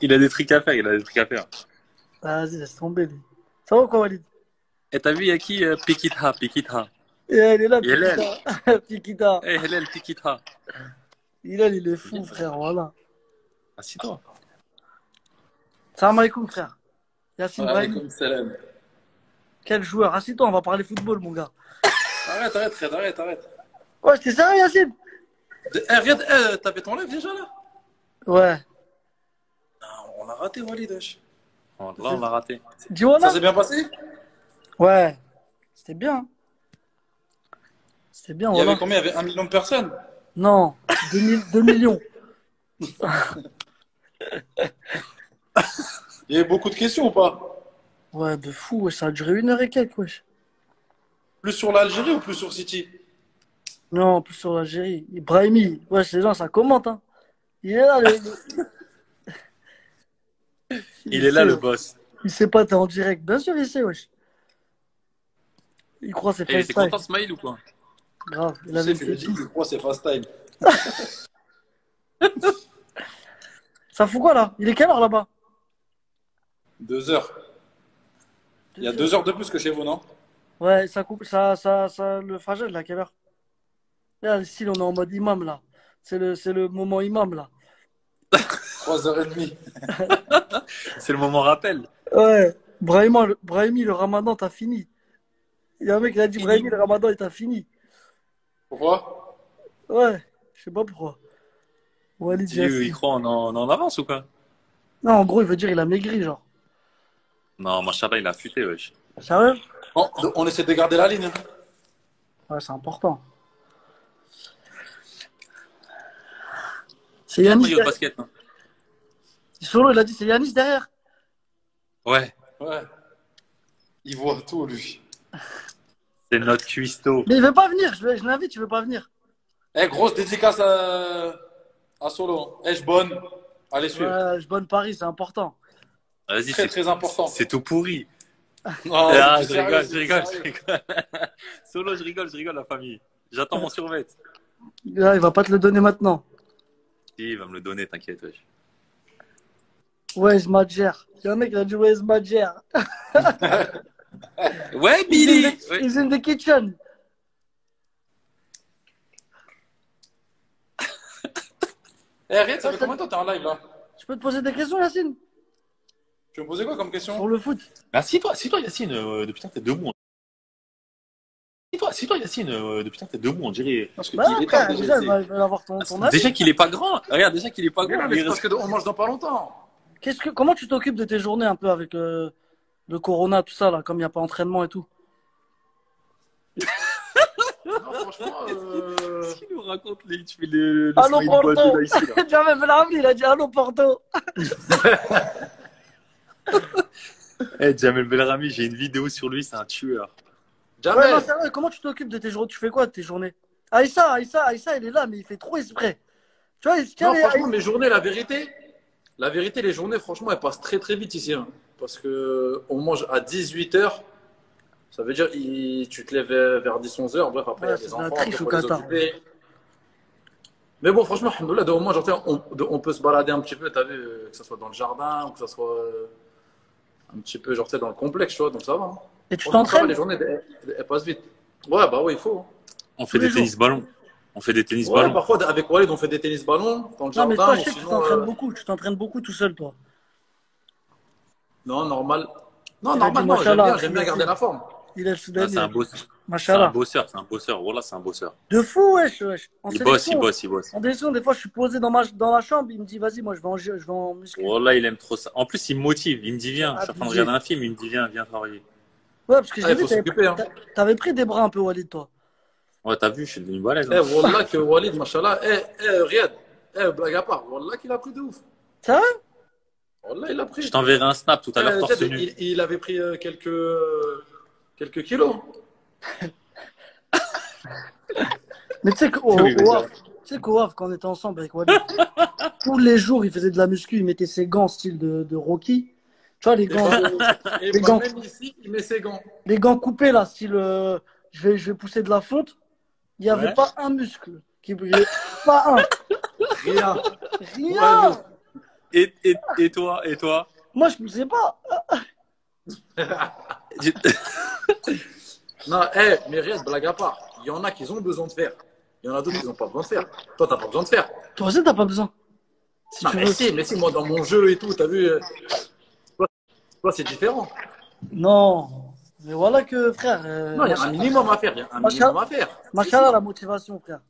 Il a des trucs à faire, il a des trucs à faire. Vas-y, laisse tomber, lui. Ça va ou quoi, Walid? Et t'as vu, il y a qui Pikitha, Pikitha. Et elle est là, Hélène. Pikita. Pikita. Eh, Hélène, Pikitha. Il est fou, frère, voilà. Assis-toi. Salam alaikum, frère. Yassine Brahimi. Alaykoum salam. Quel joueur. Assis-toi, on va parler football, mon gars. Arrête, Fred, arrête. Ouais, t'es sérieux, Yassine? Regarde, t'avais ton live déjà là? Ouais. Non, on a raté Walid. Wesh. Bon, là, on l'a raté. Dis voilà. Ça s'est bien passé? Ouais. C'était bien. C'était bien, Il y voilà. avait combien? Il y avait 1 million de personnes? Non, 2 millions. Il y avait beaucoup de questions ou pas? Ouais, de fou, wesh. Ça a duré 1 heure et quelques, wesh. Plus sur l'Algérie ou plus sur City? Non, en plus sur l'Algérie. Brahimi. Wesh, les gens, ça commente, hein. Il est là, Il est là, le boss. Il sait pas, t'es en direct. Bien sûr, il sait, wesh. Il croit c'est Et il était FaceTime. content, Smile, ou quoi? Grave, il Tu avait sais, fait je tout. crois c'est fast time. Ça fout quoi, là? Il est quelle heure, là-bas? 2 heures. Il y a 2 heures de plus que chez vous, non? Ouais, ça coupe, le fragile, là, quelle heure? Là, le style, on est en mode imam, là. C'est le moment imam, là. 3h30. C'est le moment rappel. Ouais. Brahimi, le ramadan, t'as fini. Il y a un mec qui a dit, Brahimi, le ramadan, il t'a fini. Pourquoi? Ouais, je sais pas pourquoi. Walid Il Jassi. croit en avance ou quoi? Non, en gros, il veut dire il a maigri, genre. Non, machallah, il a futé, wesh. Sérieux? Bon, on essaie de garder la ligne. Hein. Ouais, c'est important. C'est Il y a le Yanis maillot de derrière. basket, hein. Solo, il a dit c'est Yanis derrière. Ouais, Ouais. Il voit tout, lui. c'est notre cuistot. Mais il veut pas venir, je l'invite, il veut pas venir. Eh, grosse dédicace à Solo. Eh, je bonne. Allez, suivre. Ouais, je bonne Paris, c'est important. Vas-y, Très important. c'est tout pourri. Non, Ah, c'est je sérieux, rigole, je c'est rigole, je sérieux. rigole. Solo, je rigole, la famille. J'attends mon survêt. Là, il va pas te le donner maintenant. Si, il va me le donner, t'inquiète, wesh. Where's Madjer? Il y a un mec qui a dit Where's Madjer? Ouais, Billy! Ouais. He's in the kitchen. Eh, Riyad, ça fait combien de temps que t'es en live là? Je peux te poser des questions, Yacine? Tu veux me poser quoi comme Sur question? le foot? Assis-toi, Yacine, depuis que t'es debout. Assis-toi, Yacine, depuis que t'es debout, on dirait. Parce que Bah, il est après, tard déjà, déjà. il va avoir ton avis. Déjà qu'il est pas grand. Regarde, déjà qu'il est pas Mais grand. non, mais c'est parce qu'on mange dans pas longtemps. Comment tu t'occupes de tes journées un peu avec le corona, tout ça, là, comme il n'y a pas entraînement et tout? Non, franchement, Qu'est-ce qu'il nous raconte, lui? Tu fais le Allô, smiley boîte Porto! là, ici, là. Jamel Belhamdi, il a dit Allô, Porto! Eh, Jamel Belrami, j'ai une vidéo sur lui, c'est un tueur. Ouais, non, Jamel. sérieux, comment tu t'occupes de tes journées? Tu fais quoi de tes journées? Aïssa, il est là, mais il fait trop exprès. Tu vois, il se tient Non, les- franchement, mes journées, la vérité, les journées, franchement, elles passent très très vite ici. Hein. Parce que on mange à 18h. Ça veut dire tu te lèves vers 10-11h. Bref, après, il y Ouais, a c'est des de la enfants, triche après, au faut les Qatar. occuper. Mais bon, franchement, alhamdoulilah, au moins, genre, on peut se balader un petit peu, t'as vu, que ce soit dans le jardin ou que ce soit un petit peu, genre, tu sais, dans le complexe, tu vois, donc ça va. Hein. Et tu Franchement, ça va, les t'entraînes journées, elles passent vite. Ouais, bah ouais, il faut. Hein. On tous fait les des jours? tennis ballons. On fait des tennis Ouais, ballons. parfois, avec Walid, on fait des tennis ballons dans le Non, mais toi, jardin je ou sais que tu sinon. t'entraînes beaucoup. Tu t'entraînes beaucoup tout seul, toi. Non, normal. Non, Il a dit normal, non, Machallah. j'aime bien garder la forme. Il est le Ah, Soudani. c'est un bosseur. C'est un Machallah. bosseur, c'est un bosseur. Voilà, c'est un bosseur. De fou, wesh. En Il bosse, il sélection, bosse, il bosse. en sélection, des fois, je suis posé dans la chambre. Il me dit, vas-y, moi, je vais en muscu. Voilà, il aime trop ça. En plus, il me motive. Il me dit, viens. Je suis en train de Abusé. regarder un film. Il me dit, viens travailler. Ouais, parce que Ah, j'ai il vu, faut s'occuper, hein. t'avais pris des bras un peu, Walid, toi. Ouais, t'as vu, je suis devenu balèze. Eh, Hein. Wallah que Walid, machallah, Riyad, blague à part, Wallah qu'il a pris de ouf. Ça va? Wallah, il a Je pris. t'enverrai un snap tout à l'heure, torse Jed, nu. il avait pris quelques kilos. Mais tu sais qu'au Havre, quand on était ensemble avec Walid, tous les jours, il faisait de la muscu. Il mettait ses gants style de Rocky. Tu vois, Et les gants, même ici, il met ses gants. les gants coupés, là, style je vais pousser de la fonte. Il n'y avait Ouais. pas un muscle. Pas un. Rien. Rien. Et toi? Et toi? Moi, je ne sais pas. Tu- Non, mais Riyad, blague à part. Il y en a qui ont besoin de faire. Il y en a d'autres qui n'ont pas besoin de faire. Toi, t'as pas besoin de faire. Toi aussi, t'as pas besoin. Si Non, tu veux. mais si, moi, dans mon jeu et tout, t'as vu, toi, c'est différent. Non. Mais voilà que, frère. Non, il y a un minimum à faire. Il y a un minimum à faire. Machallah, la motivation, frère.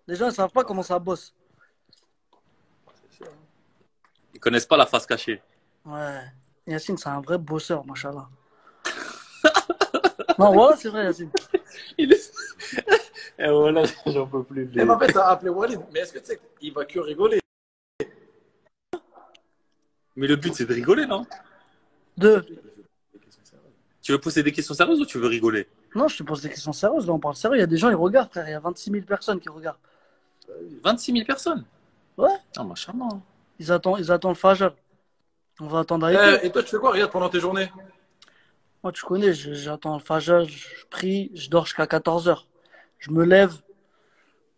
Les gens ne savent pas comment ça bosse. Ils connaissent pas la face cachée. Ouais. Yacine, c'est un vrai bosseur, machallah. Non, voilà, c'est vrai, Yacine. Il est... Et voilà, j'en peux plus. Et en fait, t'as appelé Walid. Mais est-ce que tu sais qu'il va que rigoler? Mais le but, c'est de rigoler, non? Deux. Tu veux poser des questions sérieuses ou tu veux rigoler? Non, je te pose des questions sérieuses. Là, on parle sérieux. Il y a des gens, ils regardent, frère. Il y a 26 000 personnes qui regardent. 26 000 personnes? Ouais. Ah, machallah. Ils attendent le Fajr. On va attendre avec eux. Et toi, tu fais quoi, Riyad, pendant tes journées? Moi, tu connais, j'attends le Fajr, je prie, je dors jusqu'à 14 heures. Je me lève,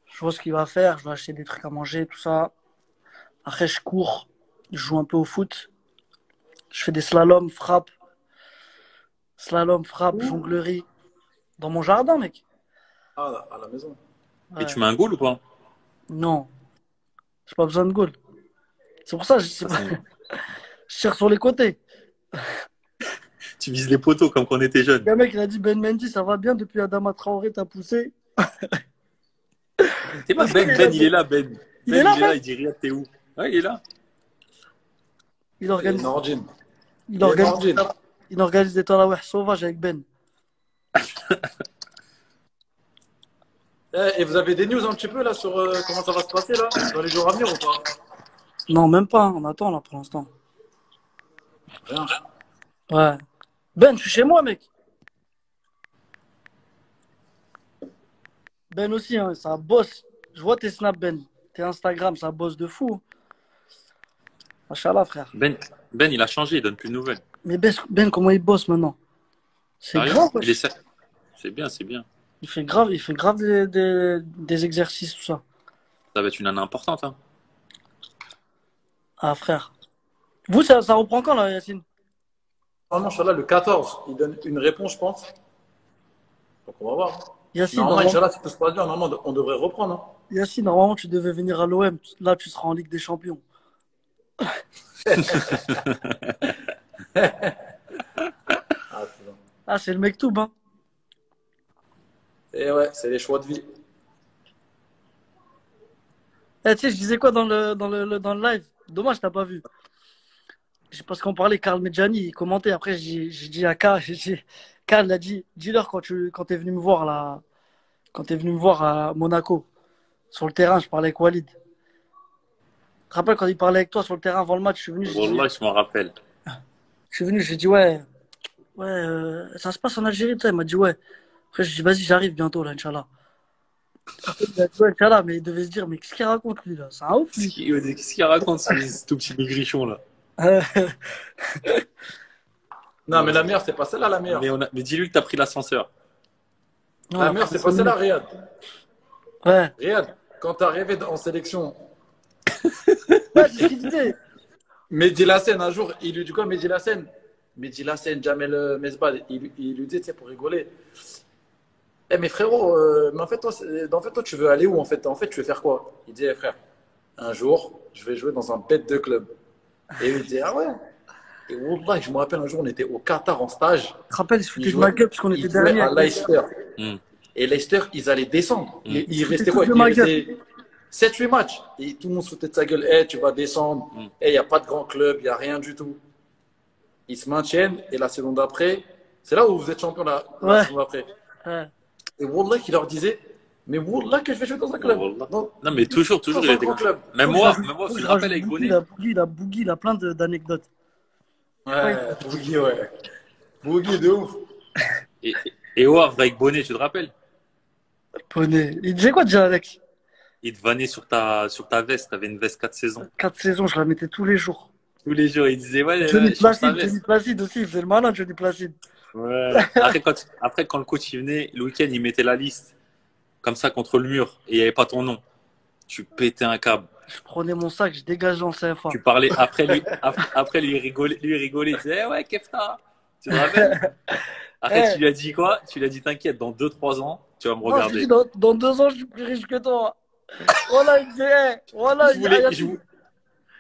je vois ce qu'il va faire, je vais acheter des trucs à manger, tout ça. Après, je cours, je joue un peu au foot. Je fais des slalom, frappe, jonglerie. Dans mon jardin, mec. Ah, à la maison. Et Ouais. tu mets un goal ou pas? Non, j'ai pas besoin de goal. C'est pour ça que Ça, c'est- je tire sur les côtés. Tu vises les poteaux comme quand on était jeune. Le mec, il a dit Ben Mendy, ça va bien depuis Adama Traoré, t'as poussé. C'est pas Ben, il est là, Ben. Il est là, Ben. il dit Riyad, t'es où? Ouais, il est là. Il Et organise, Nordine. il organise, Nordine. il organise des tarawih sauvages avec Ben. Et vous avez des news un petit peu là sur comment ça va se passer là dans les jours à venir ou pas? Non, même pas, hein. On attend là pour l'instant. Rien. Ouais. Ben, je suis chez moi, mec. Ben aussi, hein, ça bosse. Je vois tes snaps, Ben. Tes Instagram, ça bosse de fou. Machallah, frère. Ben, il a changé, il donne plus de nouvelles. Mais Ben, comment il bosse maintenant? C'est Sérieux? grave, Il wesh. essaie. C'est bien, c'est bien. Il fait grave des exercices, tout ça. Ça va être une année importante, hein. Ah, frère. Vous, ça reprend quand, là, Yacine? Normalement, Inch'Allah, le 14, il donne une réponse, je pense. Donc on va voir. Yacine, Normalement, Inch'Allah, si tout se passe bien, normalement, on devrait reprendre. Hein. Yacine, normalement, tu devais venir à l'OM. Là, tu seras en Ligue des Champions. Ah, c'est bon. Ah, c'est le Mektoub, hein. Et ouais, c'est les choix de vie. Eh, tu sais, je disais quoi dans le live? Dommage, t'as pas vu. Parce qu'on parlait, Karl Medjani, il commentait. Après, j'ai dit à Karl, Karl a dit, dis-leur quand t'es venu me voir là, quand t'es venu me voir à Monaco, sur le terrain, je parlais avec Walid. Tu te rappelles quand il parlait avec toi sur le terrain avant le match, Wallah, je m'en rappelle. j'ai dit ouais, ça se passe en Algérie, toi. Il m'a dit ouais. Après, j'ai dit vas-y, j'arrive bientôt là, Inch'Allah. Après, il a dit ouais, Inch'Allah, mais il devait se dire, mais qu'est-ce qu'il raconte lui là? C'est un ouf lui. Qu'est-ce qu'il raconte, ce tout petit maigrichon, là? Non, mais la meilleure, c'est pas celle-là, la meilleure. Mais dis-lui que t'as pris l'ascenseur. La meilleure, c'est pas celle-là, Riyad. Ouais. Riyad, quand t'es arrivé en sélection, Ouais, c'est ce qu'il disait. Mehdi Lassène, un jour, il lui dit quoi, Mehdi Lassène? Mehdi Lassène, Jamel Mesbad, il lui dit, tu sais, pour rigoler. Eh, mais frérot, mais en fait, toi, tu veux aller où en fait? En fait, tu veux faire quoi? Il dit, eh, frère, un jour, je vais jouer dans un bête de club. Et il dit, ah ouais? Et Wallah, je me rappelle un jour, on était au Qatar en stage. Tu te rappelles, il se Il foutait de jouait, ma gueule parce qu'on il était jouait dernier. à Leicester. Hmm. Et Leicester, ils allaient descendre. Mm. Il se restait foutait quoi? de Il ma restait 7-8 matchs. Et tout le monde se foutait de sa gueule. Eh, tu vas descendre. Mm. Eh, il n'y a pas de grand club, il n'y a rien du tout. Ils se maintiennent. Et la saison d'après, c'est là où vous êtes champion la Ouais. saison d'après. Ouais. Et Wallah, qui leur disait, mais Wallah, que je vais jouer dans un club. Wallah. Non, Non, mais toujours, dans il un était grand comme ça. club. Même Faut que moi, je rajoute- faut que je je me rappelle rajoute avec Bougui, Bonnet. Bougui, il a plein d'anecdotes. Ouais, Bougui, ouais. Bougui, de ouf. Et au Havre avec Bonnet, tu te rappelles? Poney. Il disait quoi déjà, Alex? Il te vannait sur ta veste. T'avais une veste 4 saisons. 4 saisons, je la mettais tous les jours. Tous les jours, il disait, ouais, Johnny change ta Placide, veste. Johnny Placide aussi, il faisait le malin, Johnny Placide. Ouais. Après, quand le coach il venait, le week-end, il mettait la liste comme ça contre le mur et il n'y avait pas ton nom. Tu pétais un câble. Je prenais mon sac, je dégageais en CFA. Tu parlais après lui rigoler, il disait, eh ouais, Kefta. Tu te rappelles? Après, Eh, tu lui as dit quoi? Tu lui as dit, t'inquiète, dans 2, 3 ans, tu vas me non, je lui dis, regarder. dans 2 ans, je suis plus riche que toi. Voilà, il disait, voilà, Je voulais, je, vou-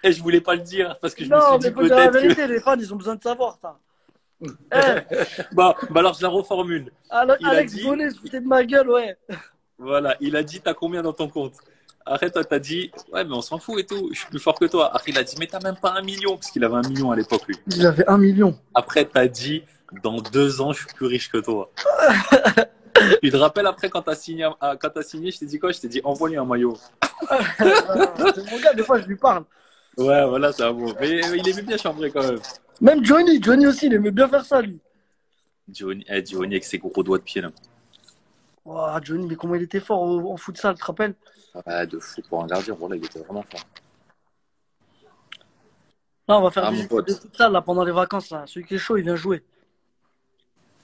et je voulais pas le dire parce que je me suis non, mais dit faut dire la peut-être que. vérité, les fans, ils ont besoin de savoir ça. Eh, Bah alors je la reformule. Il a Alex dit, Bonnet se foutait de ma gueule, ouais. voilà, il a dit, t'as combien dans ton compte? Après, toi, t'as dit, ouais, mais on s'en fout et tout, je suis plus fort que toi. Après, il a dit, mais t'as même pas 1 million, parce qu'il avait 1 million à l'époque, lui. Il avait 1 million. Après, t'as dit, dans 2 ans, je suis plus riche que toi. Tu te rappelles après, quand t'as signé, je t'ai dit quoi? Je t'ai dit, envoie-lui un maillot. C'est mon gars, des fois, je lui parle. Ouais, voilà, c'est un mot. Mais il aimait bien chambrer quand même. Même Johnny aussi, il aimait bien faire ça, lui. Johnny avec ses gros doigts de pied, là. Ouah, Johnny, mais comment il était fort en futsal, tu te rappelles? Ouais, de fou pour un gardien. Voilà, il était vraiment fort. Là, on va faire Ah, des mon équipes de pote. futsal là, pendant les vacances. Là. Celui qui est chaud, il vient jouer.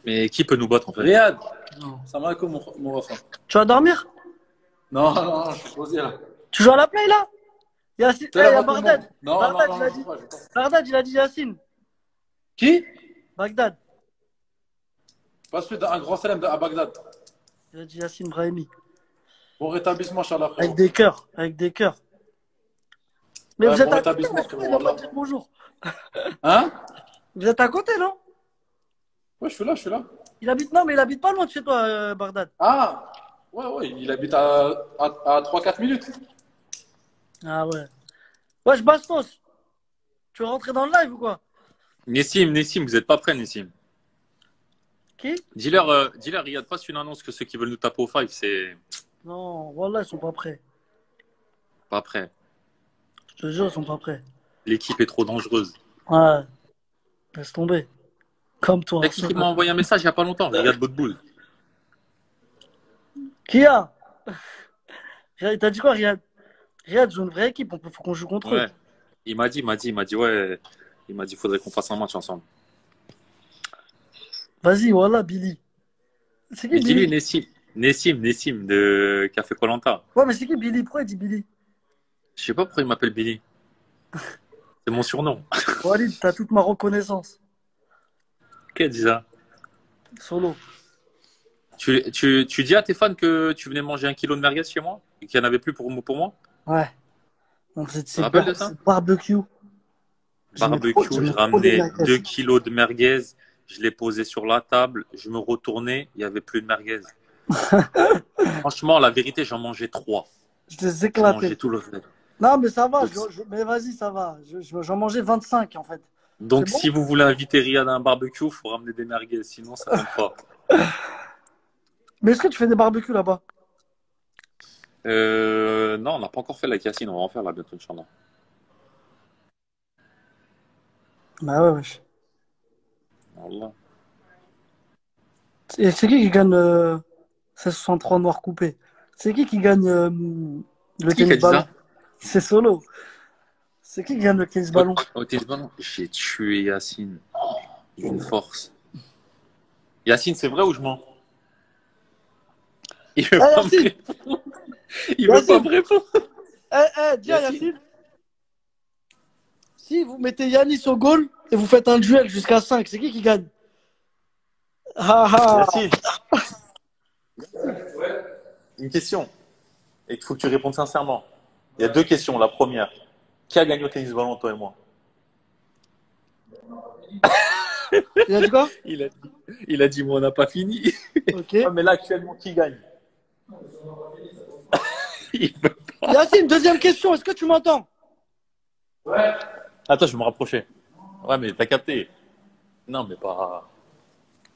Mais qui peut nous battre, en fait? Riyad, Non. ça va comme mon refrain. Tu vas dormir? Non, non, non, je suis posé là. Tu joues à la play là? Yacine, C'est il là, y a tout le Bardad. monde. Non, non, Bardad, non, il non, a je dit. sais pas, je sais pas. Bardad, il a dit Yacine. Qui? Bagdad. Pas celui d'un grand salam à Bagdad. Il a dit Yacine Brahimi. Bon rétablissement, Inch'Allah, Avec frérot. des cœurs. Avec des cœurs. Mais Ouais, vous êtes bon à côté, rétablissement, mais pourquoi il n'a frérot. pas Allah. dit bonjour? Hein? Vous êtes à côté, non? Ouais, je suis là, je suis là. Il habite, non, mais il habite pas loin de chez toi, Bardad. Ah! Ouais, ouais, il habite à 3-4 minutes. Ah ouais. Wesh, Bastos. Tu veux rentrer dans le live ou quoi? Nessim, vous êtes pas prêts, Nessim. Qui? Dis-leur, Riyad, passe une annonce que ceux qui veulent nous taper au five, c'est Non, voilà, ils sont pas prêts. pas prêt. Je te jure, ils sont pas prêts. L'équipe est trop dangereuse. Ouais. Laisse tomber. Comme toi. Mec, qui m'a envoyé un message il y a pas longtemps, Riyad Boudboul. Qui a? T'as dit quoi, Riyad? Riyad joue une vraie équipe, faut qu'on joue contre eux. Ouais. Il m'a dit, ouais. Il m'a dit, faudrait qu'on fasse un match ensemble. Vas-y, voilà, Billy. C'est qui Mais dis-lui, Billy? Nessim de Café Koh Lanta. Ouais, mais c'est qui Billy? Pourquoi il dit Billy? Je sais pas pourquoi il m'appelle Billy. C'est mon surnom. Walid, t'as toute ma reconnaissance. Qui a dit ça? Solo. Tu dis à tes fans que tu venais manger 1 kilo de merguez chez moi et qu'il n'y en avait plus pour moi? Ouais. Donc Tu te rappelles de ça? c'est barbecue. Barbecue, je j'aimais trop ramenais les merguez. 2 kilos de merguez, je les posais sur la table, je me retournais, il n'y avait plus de merguez. Franchement, la vérité, j'en mangeais 3. Je les Je éclatais. mangeais tout le reste. Non, mais ça va. Donc, Mais vas-y, ça va. J'en mangeais 25 en fait. donc C'est bon? si vous voulez inviter Riyad à un barbecue, il faut ramener des merguez, sinon ça compte pas. Mais est-ce que tu fais des barbecues là-bas? Non, on n'a pas encore fait la Cassine, on va en faire là bientôt, Inch'Allah. Bah ouais, wesh. Wallah. Et c'est qui gagne 1663 noirs coupés? C'est qui gagne le Qui a tennis dit ballon? ça? C'est Solo. C'est qui gagne le tennis ballon? Au tennis ballon, j'ai tué Yacine d'une force. Yacine, c'est vrai ou je mens? Il veut Ah, pas me Yacine! répondre. Il veut pas me répondre. Dis à Yacine. Yacine, si vous mettez Yanis au goal et vous faites un duel jusqu'à 5, c'est qui gagne? Ah ah! Yacine, une question. Et il faut que tu répondes sincèrement. Il y a 2 questions. La première, qui a gagné au tennis ballon, toi et moi? Il a dit quoi? Il a dit, moi, on n'a pas fini. Ok. Ah, mais là, actuellement, qui gagne? Il veut pas. Yacine, deuxième question, est-ce que tu m'entends? Attends, je vais me rapprocher. Ouais, mais t'as capté. Non, mais pas.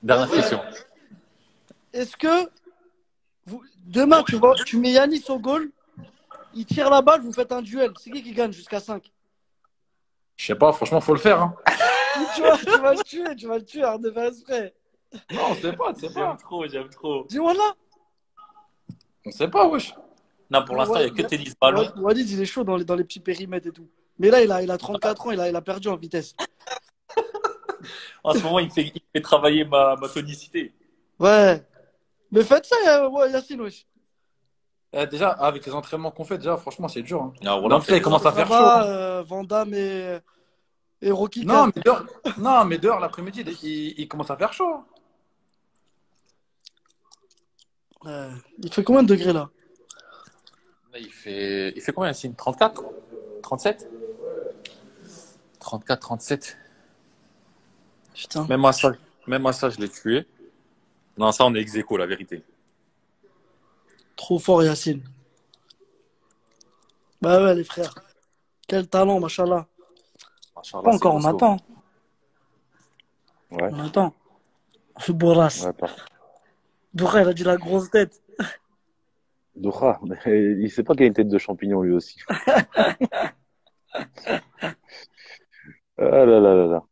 Dernière question. Est-ce que demain tu mets Yanis au goal, il tire la balle, vous faites un duel, c'est qui gagne jusqu'à 5? Je sais pas, franchement, faut le faire. Hein. Tu vas le tuer, hein, de faire exprès. Non, on sait pas, tu sais pas. J'aime trop. Dis-moi là. On sait pas, wesh. Non, pour l'instant, il n'y a que tennis ballon. Walid, il est chaud dans les petits périmètres et tout. Mais là, il a 34 ans, il a perdu en vitesse. En ce moment, il fait travailler ma tonicité. Ouais. Mais faites ça, ouais, Yacine, wesh. Déjà, avec les entraînements qu'on fait, déjà, franchement, c'est dur, hein. Ah, Mais voilà, en plus, là, il commence à Ça faire chaud, hein. va, Van Damme et Rocky Non, 4. mais dehors, non, mais dehors l'après-midi, il commence à faire chaud, hein. Il fait combien de degrés là? il fait combien, Yacine? 34? 37? 34, 37. Putain, Même à ça, même à ça, je l'ai tué. Non, ça, on est ex aequo, la vérité. trop fort Yacine. Bah ouais les frères. Quel talent, machallah. Pas Machallah, c'est encore, on costaud. attend. Ouais, On attend. Bourras. ouais, par Doura, il a dit la grosse tête. Doha, mais il sait pas qu'il a une tête de champignon lui aussi. Ah là là là là.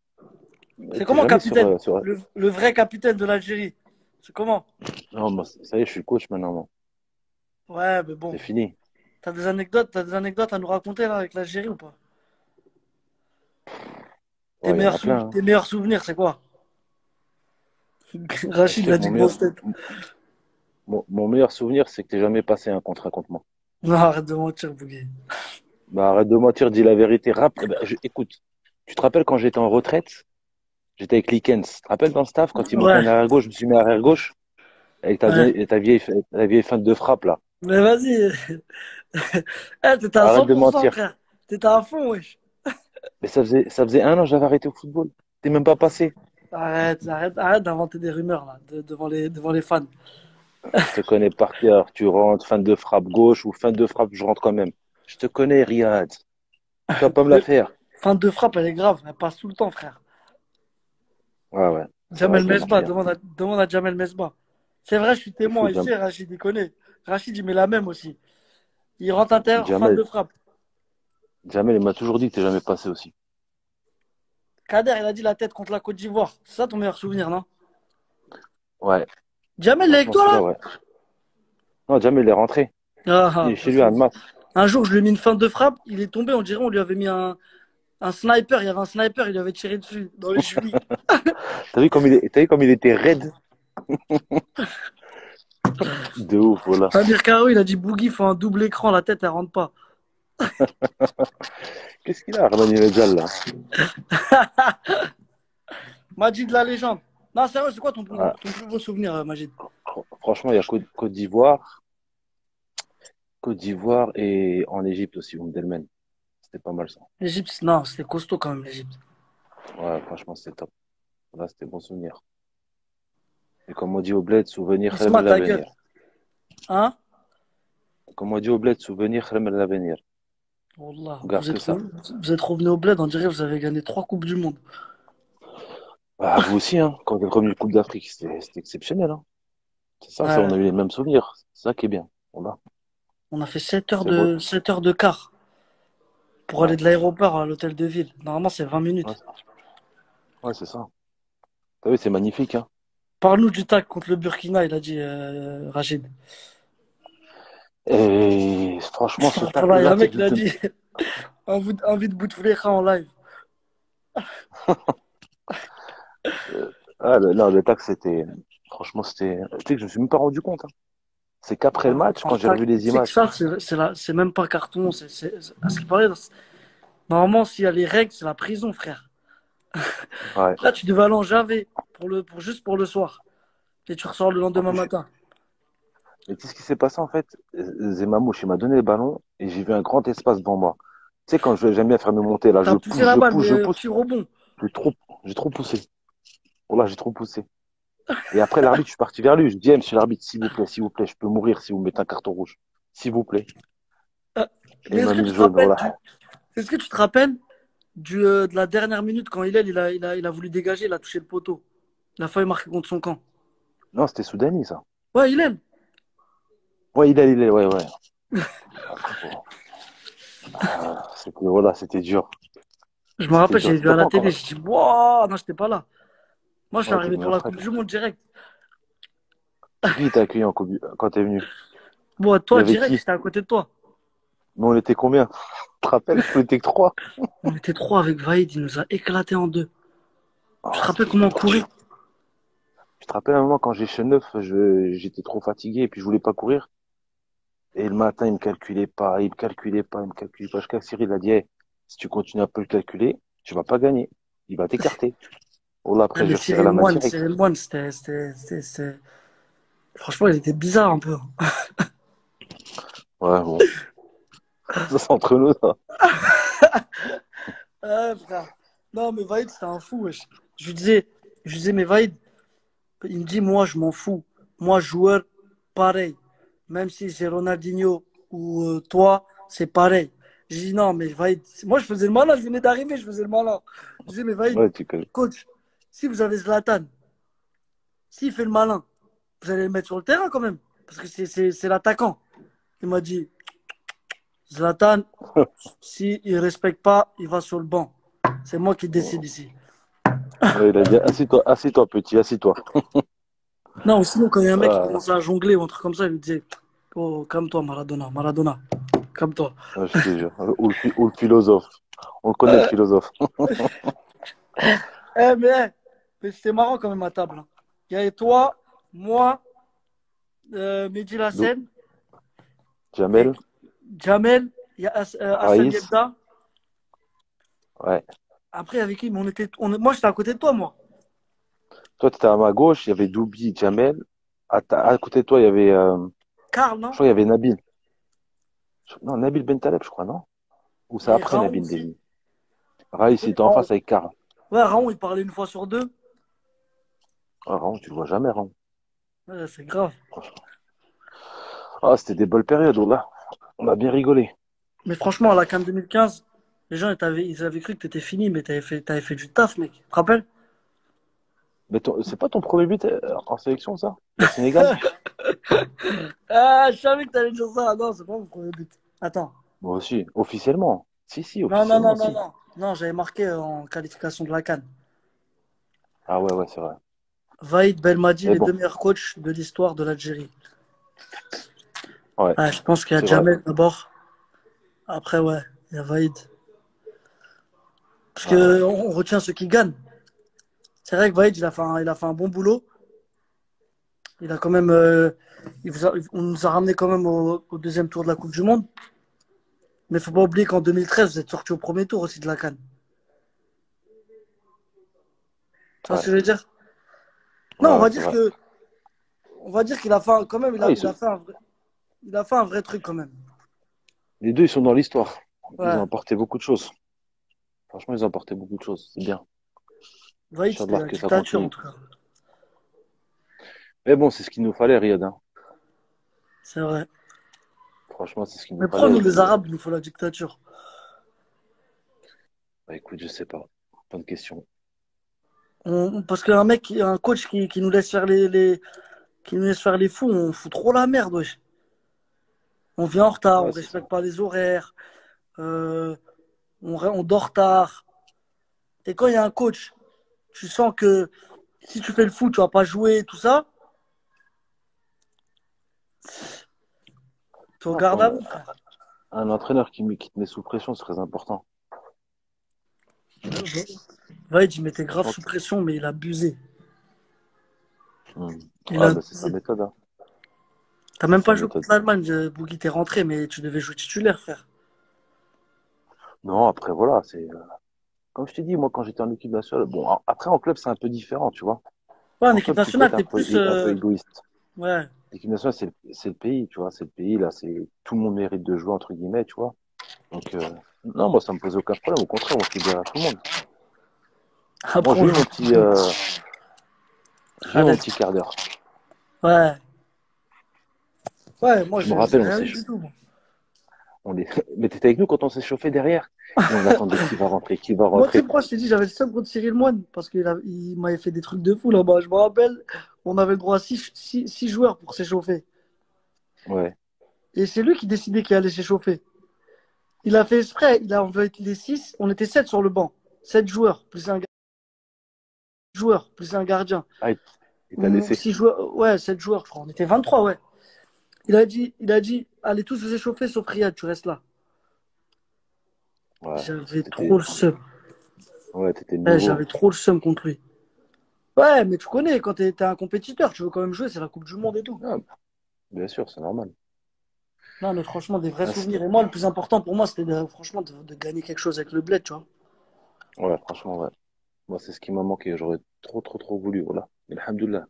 C'est T'es comment jamais sur, capitaine? sur... Le vrai capitaine de l'Algérie. C'est comment? Non, moi, ça y est, je suis coach maintenant, moi. Ouais, mais C'est bon. fini. T'as des anecdotes à nous raconter là avec l'Algérie ou pas? Ouais, il y en a plein, hein. Tes meilleurs souvenirs, c'est quoi? Bah, je Rachid sais il a que dit grosse tête. mon meilleur souvenir, c'est que t'es jamais passé un contre un contre moi. Non, arrête de mentir, Bouguer. Bah, arrête de mentir, dis la vérité. Écoute, tu te rappelles quand j'étais en retraite, j'étais avec Likens. Tu te rappelles dans le staff, quand il manquait Ouais, un arrière gauche, je me suis mis arrière gauche avec ouais. ta vieille feinte de frappe, là. Mais vas-y. Eh, t'étais à Arrête de 100%, mentir. frère. T'étais à fond, wesh. Mais ça faisait un an que j'avais arrêté au football. T'es même pas passé. Arrête d'inventer des rumeurs là, devant les fans. Je te connais par cœur. Tu rentres, fin de frappe gauche ou fin de frappe, je rentre quand même. Je te connais, Riyad. Tu vas pas me la Le- faire. Fin de frappe, elle est grave. Elle passe tout le temps, frère. Ouais, ouais. C'est vrai Jamel qu'elle marche Mesbah, bien. demande à Jamel Mesbah. C'est vrai, je suis C'est fou, témoin ici, Rachid, il connaît. Rachid, il met la même aussi. Il rentre intérieur, fin Jamel. de frappe. Jamel, il m'a toujours dit que t'es jamais passé aussi. Kader, il a dit la tête contre la Côte d'Ivoire. C'est ça ton meilleur souvenir, non? Ouais. Jamel, il est avec Franchement, toi celui-là, là? ouais. Non, Jamel, il est rentré. Ah, Il ah, est chez parce lui que à Annemasse. un jour, je lui ai mis une fin de frappe, il est tombé, on dirait, on lui avait mis un sniper. Il y avait un sniper, il lui avait tiré dessus, dans les chevilles. T'as vu comme il était raide? De ouf, voilà. Amir Karo, il a dit Boogie, faut un double écran, la tête, elle rentre pas. Qu'est-ce qu'il a, Armani Medjal, là? Majid, la légende. Non, sérieux, c'est quoi Ouais. ton plus beau souvenir, Majid? Franchement, il y a Côte d'Ivoire et en Égypte aussi, Delmen. C'était pas mal ça. L'Égypte, non, c'était costaud quand même, l'Égypte. Ouais, franchement, c'était top. Là, c'était bon souvenir. Et comme on dit au bled, souvenir, khair Isma, min ta gueule. l'avenir. Hein? Comme on dit au bled, souvenir, khair min l'avenir. Wallah, On garde que ça. vous êtes revenu au bled, on dirait que vous avez gagné 3 Coupes du Monde. Bah, vous aussi, hein. Quand vous êtes revenu de Coupe d'Afrique, c'était exceptionnel, hein. C'est ça, on Ouais, a eu les mêmes souvenirs. C'est ça qui est bien. Voilà. on a fait C'est beau. 7 heures de car pour Ouais, aller de l'aéroport à l'hôtel de ville. Normalement, c'est 20 ouais, minutes. ouais, c'est ça. T'as vu, c'est magnifique, hein. Parle-nous du tac contre le Burkina, il a dit Rachid. Et franchement, ce Voilà, il y a tacle-là, un tu sais mec, que il a dit envie de Bouteflika en live. ah, non, le tacle, franchement, tu sais que je me suis même pas rendu compte, hein. C'est qu'après le match, quand j'ai revu Tu les sais que images. ça, c'est même pas carton. À ce qui paraît, normalement, s'il y a les règles, c'est la prison, frère. Ouais. Là, tu devais aller en Javé juste pour le soir. Et tu ressors le En lendemain plus, matin. mais tu sais ce qui s'est passé, en fait? Zemamouche, il m'a donné le ballon et j'ai vu un grand espace devant moi. Tu sais, quand j'aime bien faire me monter, là, T'as je poussé pousse, la je balle, pousse, mais je pousse. petit rebond. J'ai trop, j'ai trop poussé. Voilà, j'ai trop poussé. Et après, l'arbitre, je suis parti vers lui. Je dis, eh, monsieur l'arbitre, s'il vous plaît, je peux mourir si vous me mettez un carton rouge. S'il vous plaît. Euh, Et Mais il m'a mis le jaune, voilà. est-ce que tu te rappelles de la dernière minute quand il a voulu dégager, il a touché le poteau. Il a failli marquer contre son camp. Non, c'était Soudani, ça. Ouais, Hélène. Ouais, ouais, ouais. Après, bon, voilà, c'était dur. Je me C'était rappelle, dur. j'ai vu T'étais à pas la télé, encore j'ai dit, wow, non, j'étais pas là. Moi, je suis là. Ouais, t'es arrivé venu pour la après, Coupe toi. du Monde direct. C'est qui t'a accueilli quand t'es venu? Bon, Il y toi, avait direct, qui? j'étais à côté de toi. Mais on était combien? Tu te rappelles? On était que trois. On était 3 avec Vaïd, il nous a éclaté en deux. Tu te Ah, rappelles c'était comment on dur. courait? Tu te rappelles un moment quand j'ai chez neuf, j'étais trop fatigué et puis je voulais pas courir. Et le matin, il me calculait pas, il me calculait pas, il me calculait pas. Jusqu'à que Cyril a dit, hey, si tu continues un peu le calculer, tu vas pas gagner. Il va t'écarter. Oh là, Ah, après, mais j'ai retiré la main direct. Cyril Moine, franchement, il était bizarre un peu. Ouais, bon. Ça, c'est entre nous, ça. Frère. Non, mais Vaïd, c'était un fou, wesh. Je lui disais, mais Vaïd, il me dit, moi, je m'en fous. Moi, joueur, pareil. Même si c'est Ronaldinho ou toi, c'est pareil. Je dis, non, mais Vaïd, moi, je faisais le malin, je venais d'arriver, je faisais le malin. Je disais, mais Vaïd, Ouais, tu connais. coach, si vous avez Zlatan, s'il fait le malin, vous allez le mettre sur le terrain quand même. Parce que c'est l'attaquant. Il m'a dit, Zlatan, s'il ne respecte pas, il va sur le banc. C'est moi qui décide ici. Ouais, il a dit, assis-toi, petit, assis-toi. Non, sinon, quand il y a un mec qui Ah, commence à jongler ou un truc comme ça, il lui disait, oh, calme-toi, Maradona, Maradona, calme-toi. ouais, je te jure. Ou le philosophe. On le connaît, le philosophe. Mais c'était marrant quand même à table, hein. Il y avait toi, moi, Mehdi Nous, Lassène, et Jamel, Jamel, il y a Hassan Raïs, Yebda. ouais. Après, avec qui? Mais moi, j'étais à côté de toi, moi. Toi, tu étais à ma gauche, il y avait Doubi, Jamel. À côté de toi, il y avait, Karl, je non? crois, il y avait Nabil. Non, Nabil Bentaleb, je crois, non? Ou c'est Et après Raon Nabil aussi. Deni. Raïs, il Oui, était en Raon. face avec Karl. Ouais, Raon, il parlait une fois sur deux. Ah, Raon, tu le vois jamais, Raon. Ouais, c'est grave. Franchement. Ah, c'était des belles périodes, oh là. On a bien rigolé. Mais franchement, à la CAN 2015, les gens, ils avaient cru que t'étais fini, mais t'avais fait du taf, mec. Tu te rappelles? Mais c'est pas ton premier but en sélection, ça? Le Sénégal? Ah, je savais que t'allais dire ça. Non, c'est pas mon premier but. Attends. Moi aussi, officiellement. Si, si, Non, non, non, officiellement, non, si. non. Non, j'avais marqué en qualification de la CAN. Ah ouais, ouais, c'est vrai. Vaïd Belmadi, Mais les bon, deux meilleurs coachs de l'histoire de l'Algérie. ouais, Ah, je pense qu'il y a c'est vrai. Jamel d'abord. Après, ouais, il y a Vaïd. Parce Ouais, ouais. qu'on retient ceux qui gagnent. C'est vrai que Vaïd, il a fait un bon boulot. Il a quand même, on nous a ramené quand même au deuxième tour de la Coupe du Monde. Mais faut pas oublier qu'en 2013, vous êtes sorti au premier tour aussi de la CAN. Tu vois ce Ouais, que je veux dire? Non, ouais, ouais, c'est vrai. on va dire qu'il a fait quand même, Ah, il a fait un vrai truc quand même. les deux, ils sont dans l'histoire. Ils ont Ouais. apporté beaucoup de choses. Franchement, ils ont apporté beaucoup de choses. C'est bien. Vaïd, c'était Inch'Allah la que ça dictature en continue. tout cas. Mais bon, c'est ce qu'il nous fallait, Riyad, hein. C'est vrai. Franchement, c'est ce qu'il nous Mais pourquoi fallait. nous, Et les puis, Arabes, il nous faut la dictature? bah, écoute, je sais pas. Bonne question. Parce un coach qui nous laisse faire qui nous laisse faire les fous, on fout trop la merde, wesh. On vient en retard, on Ouais, c'est ça. respecte pas les horaires, euh, on dort tard. Et quand il y a un coach, tu sens que si tu fais le fou, tu vas pas jouer, tout ça, tu Non, faut regardes à vous, frère. un entraîneur qui te met sous pression, c'est très important. Vaïd, il mettait grave Franchement, sous pression, mais il a abusé. hmm. Il a Ah, bah, c'est sa abusé. méthode, hein. T'as C'est même sa pas joué méthode. contre l'Allemagne, Bougui, t'es rentré, mais tu devais jouer titulaire, frère. Non, après, voilà, c'est, comme je t'ai dit, moi, quand j'étais en équipe nationale, bon, après, en club, c'est un peu différent, tu vois. Ouais, en En équipe club, tu peux nationale, être t'es plus. un peu égoïste. Ouais. L'équipe nationale, c'est le pays, tu vois. C'est le pays, là, c'est, tout le monde mérite de jouer, entre guillemets, tu vois. Donc, non, moi, ça me posait aucun problème. Au contraire, moi, je suis derrière tout le monde. Moi, Après, on joue tout le monde. j'ai eu mon Arrête. petit quart d'heure. Ouais. Ouais, moi, Je me j'ai rappelle, rien eu du tout, moi. on est, mais t'étais avec nous quand on s'est chauffé derrière. Et on attendait qui va rentrer, qui va Moi, tu sais rentrer. pourquoi je t'ai dit, j'avais le seum contre Cyril Moine, parce qu'il m'avait fait des trucs de fou là-bas. Je me rappelle, on avait le droit à six joueurs pour s'échauffer. Ouais. Et c'est lui qui décidait qui allait s'échauffer. Il a fait exprès, il a envoyé les 6, on était 7 sur le banc. 7 joueurs, plus un gardien. Ah, il t'a Ou laissé. 6 joueurs, ouais, 7 joueurs, je crois. On était 23, ouais. Il a dit, allez tous vous échauffer sauf Riyad, tu restes là. Ouais. J'avais trop T'étais, le seum. ouais, t'étais Ouais, j'avais nouveau. trop le seum contre lui. Ouais, mais tu connais, quand t'es un compétiteur, tu veux quand même jouer, c'est la Coupe du Monde et tout. Ah, bien sûr, c'est normal. Non, mais franchement, des vrais Ah, souvenirs. Et moi, le plus important pour moi, c'était franchement de gagner quelque chose avec le bled, tu vois. ouais, franchement, ouais. Moi, c'est ce qui m'a manqué. J'aurais trop, trop, trop voulu. Voilà. Mais alhamdoulilah.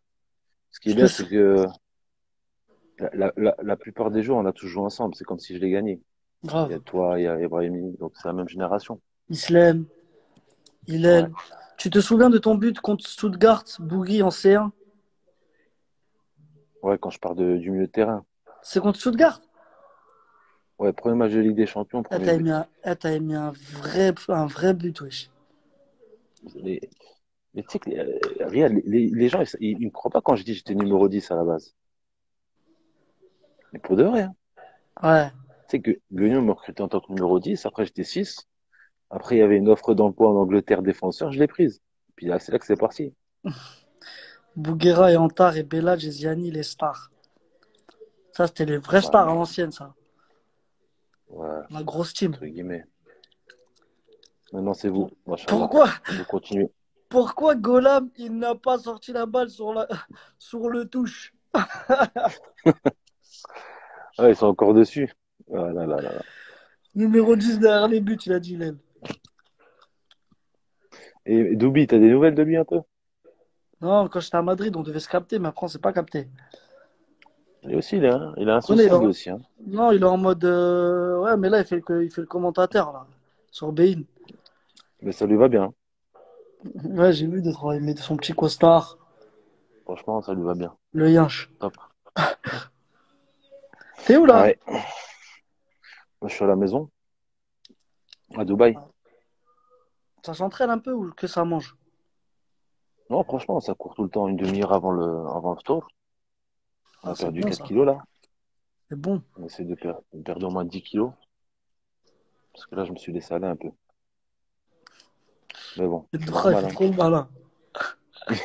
Ce qui est Tu te bien, c'est sou- que la plupart des jours, on a tous joué ensemble. C'est comme si je l'ai gagné. Il y a Grave. toi, il y a Ibrahimi. Donc, c'est la même génération. Islem, Ouais. Hillel. Tu te souviens de ton but contre Stuttgart, Bougui en C1? Ouais, quand je pars du milieu de terrain. C'est contre Stuttgart? Ouais, premier match de Ligue des Champions, Ah, premier but. t'as mis un vrai but, wesh. Mais, mais tu sais que regarde, les gens, ils me croient pas quand je dis que j'étais numéro 10 à la base. Mais pour de vrai, hein. Ouais. Tu sais que Guignon me recrutait en tant que numéro 10. Après, j'étais 6. Après, il y avait une offre d'emploi en Angleterre défenseur, je l'ai prise. Puis là, c'est là que c'est parti. Bouguera et Antar et Belal et Ziani, les stars. Ça, c'était les vrais Ouais, stars à mais, l'ancienne, ça. ouais, La grosse team. entre guillemets. Maintenant, c'est vous. Machallah. Pourquoi, Vous continuez. pourquoi Golam, il n'a pas sorti la balle sur le touche? Ah, ils sont encore dessus. Ah là là là là. Numéro 10 derrière les buts, il a dit, Hillel. Et Doubi, t'as des nouvelles de lui un peu? Non, quand j'étais à Madrid, on devait se capter, mais après, on s'est pas capté. Lui aussi, il est Tu connais, insociable aussi, hein. non, il est en mode. Ouais, mais là, il fait le commentateur, là, sur Bein. Mais ça lui va bien. Ouais, j'ai vu il met son petit costard, Franchement, ça lui va bien. le yinche. Top. T'es où, Ah là? ouais. Moi, je suis à la maison, à Dubaï. Ça s'entraîne un peu ou que ça mange? Non, franchement, ça court tout le temps, une demi-heure avant le tour. On Ah, a c'est perdu bon, 4 ça. kilos là. C'est bon. On essaie de perdre au moins 10 kilos. Parce que là, je me suis laissé aller un peu. Mais bon, Et c'est Doura, il normal, fait hein. trop le malin.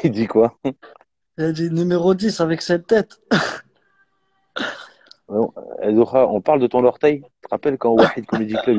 Il dit quoi? Il a dit numéro 10 avec cette tête. Non, Zohra, on parle de ton orteil. Tu te rappelles quand Wahid Comedy Club